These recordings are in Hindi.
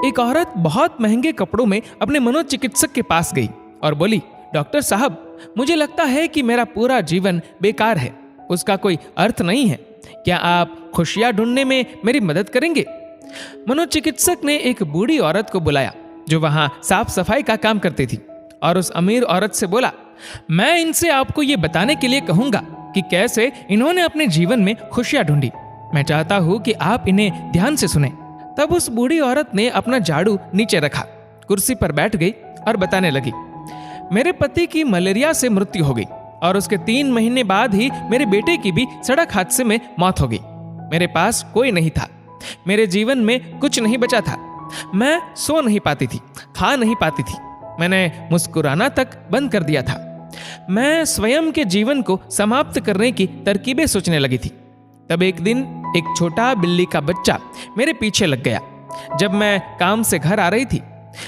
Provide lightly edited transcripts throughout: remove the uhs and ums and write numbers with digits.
एक औरत बहुत महंगे कपड़ों में अपने मनोचिकित्सक के पास गई और बोली, डॉक्टर साहब, मुझे लगता है कि मेरा पूरा जीवन बेकार है, उसका कोई अर्थ नहीं है। क्या आप खुशियां ढूंढने में मेरी मदद करेंगे? मनोचिकित्सक ने एक बूढ़ी औरत को बुलाया जो वहां साफ सफाई का काम करती थी और उस अमीर औरत से बोला, मैं इनसे आपको ये बताने के लिए कहूंगा कि कैसे इन्होंने अपने जीवन में खुशियां ढूंढी। मैं चाहता हूं कि आप इन्हें ध्यान से सुने। तब उस बूढ़ी औरत ने अपना झाड़ू नीचे रखा, कुर्सी पर बैठ गई और बताने लगी, मेरे पति की मलेरिया से मृत्यु हो गई और उसके 3 महीने बाद ही मेरे बेटे की भी सड़क हादसे में मौत हो गई। मेरे पास कोई नहीं था, मेरे जीवन में कुछ नहीं बचा था। मैं सो नहीं पाती थी, खा नहीं पाती थी, मैंने मुस्कुराना तक बंद कर दिया था। मैं स्वयं के जीवन को समाप्त करने की तरकीबें सोचने लगी थी। तब एक दिन एक छोटा बिल्ली का बच्चा मेरे पीछे लग गया। जब मैं काम से घर आ रही थी,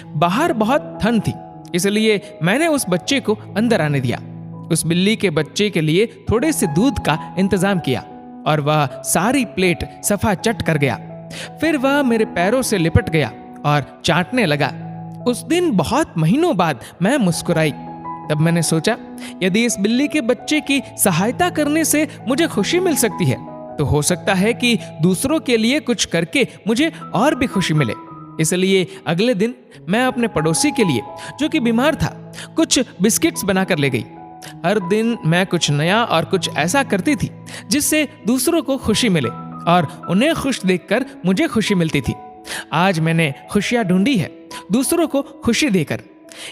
बाहर बहुत ठंड थी, इसलिए मैंने उस बच्चे को अंदर आने दिया। उस बिल्ली के बच्चे के लिए थोड़े से दूध का इंतजाम किया और वह सारी प्लेट सफा चट कर गया। फिर वह मेरे पैरों से लिपट गया और चाटने लगा। उस दिन बहुत महीनों बाद मैं मुस्कुराई। तब मैंने सोचा, यदि इस बिल्ली के बच्चे की सहायता करने से मुझे खुशी मिल सकती है, तो हो सकता है कि दूसरों के लिए कुछ करके मुझे और भी खुशी मिले। इसलिए अगले दिन मैं अपने पड़ोसी के लिए, जो कि बीमार था, कुछ बिस्किट्स बनाकर ले गई। हर दिन मैं कुछ नया और कुछ ऐसा करती थी जिससे दूसरों को खुशी मिले और उन्हें खुश देखकर मुझे खुशी मिलती थी। आज मैंने खुशियां ढूंढी है, दूसरों को खुशी देकर।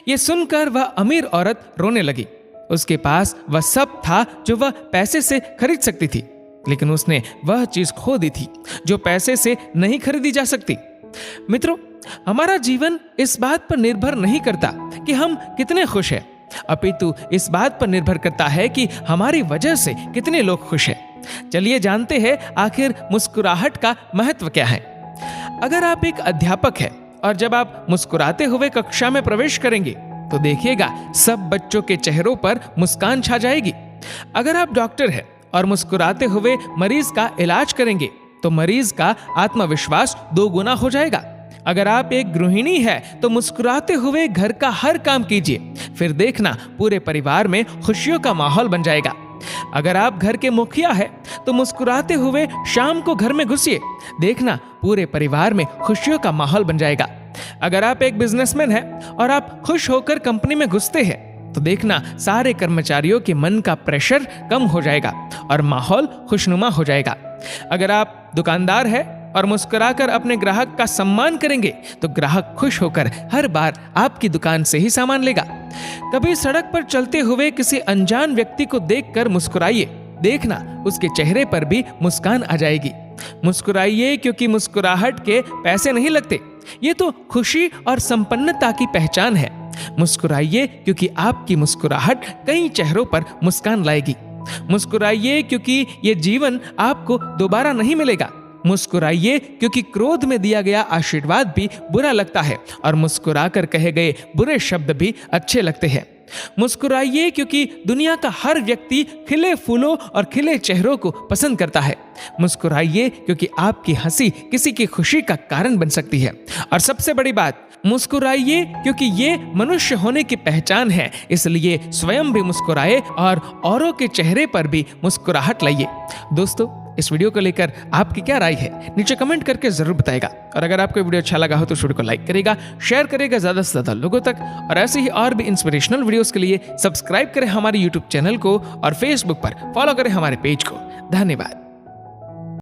ये सुनकर वह अमीर औरत रोने लगी। उसके पास वह सब था जो वह पैसे से खरीद सकती थी, लेकिन उसने वह चीज खो दी थी जो पैसे से नहीं खरीदी जा सकती। मित्रों, हमारा जीवन इस बात पर निर्भर नहीं करता कि हम कितने खुश हैं, अपितु इस बात पर निर्भर करता है कि हमारी वजह से कितने लोग खुश हैं। चलिए जानते हैं आखिर मुस्कुराहट का महत्व क्या है। अगर आप एक अध्यापक हैं और जब आप मुस्कुराते हुए कक्षा में प्रवेश करेंगे तो देखिएगा सब बच्चों के चेहरों पर मुस्कान छा जाएगी। अगर आप डॉक्टर हैं और मुस्कुराते हुए मरीज का इलाज करेंगे तो मरीज का आत्मविश्वास 2 गुना हो जाएगा। अगर आप एक गृहिणी है तो मुस्कुराते हुए घर का हर काम कीजिए, फिर देखना पूरे परिवार में खुशियों का माहौल बन जाएगा। अगर आप घर के मुखिया है तो मुस्कुराते हुए शाम को घर में घुसिए, देखना पूरे परिवार में खुशियों का माहौल बन जाएगा। अगर आप एक बिजनेसमैन है और आप खुश होकर कंपनी में घुसते हैं तो देखना सारे कर्मचारियों के मन का प्रेशर कम हो जाएगा और माहौल खुशनुमा हो जाएगा। अगर आप दुकानदार है और मुस्कुराकर अपने ग्राहक का सम्मान करेंगे तो ग्राहक खुश होकर हर बार आपकी दुकान से ही सामान लेगा। कभी सड़क पर चलते हुए किसी अनजान व्यक्ति को देखकर मुस्कुराइए, देखना उसके चेहरे पर भी मुस्कान आ जाएगी। मुस्कुराइए क्योंकि मुस्कुराहट के पैसे नहीं लगते, ये तो खुशी और संपन्नता की पहचान है। मुस्कुराइए क्योंकि आपकी मुस्कुराहट कई चेहरों पर मुस्कान लाएगी। मुस्कुराइए क्योंकि ये जीवन आपको दोबारा नहीं मिलेगा। मुस्कुराइए क्योंकि क्रोध में दिया गया आशीर्वाद भी बुरा लगता है और मुस्कुराकर कहे गए बुरे शब्द भी अच्छे लगते हैं। मुस्कुराइए क्योंकि दुनिया का हर व्यक्ति खिले फूलों और खिले चेहरों को पसंद करता है। मुस्कुराइए क्योंकि आपकी हंसी किसी की खुशी का कारण बन सकती है। और सबसे बड़ी बात, मुस्कुराइए क्योंकि ये मनुष्य होने की पहचान है, इसलिए स्वयं भी मुस्कुराए और औरों के चेहरे पर भी मुस्कुराहट लाइए। दोस्तों, इस वीडियो को लेकर आपकी क्या राय है नीचे कमेंट करके जरूर बताएगा। और अगर आपको वीडियो अच्छा लगा हो तो वीडियो को लाइक करेगा, शेयर करेगा ज्यादा से ज्यादा लोगों तक। और ऐसे ही और भी इंस्पिरेशनल वीडियोस के लिए सब्सक्राइब करें हमारे यूट्यूब चैनल को और फेसबुक पर फॉलो करें हमारे पेज को। धन्यवाद।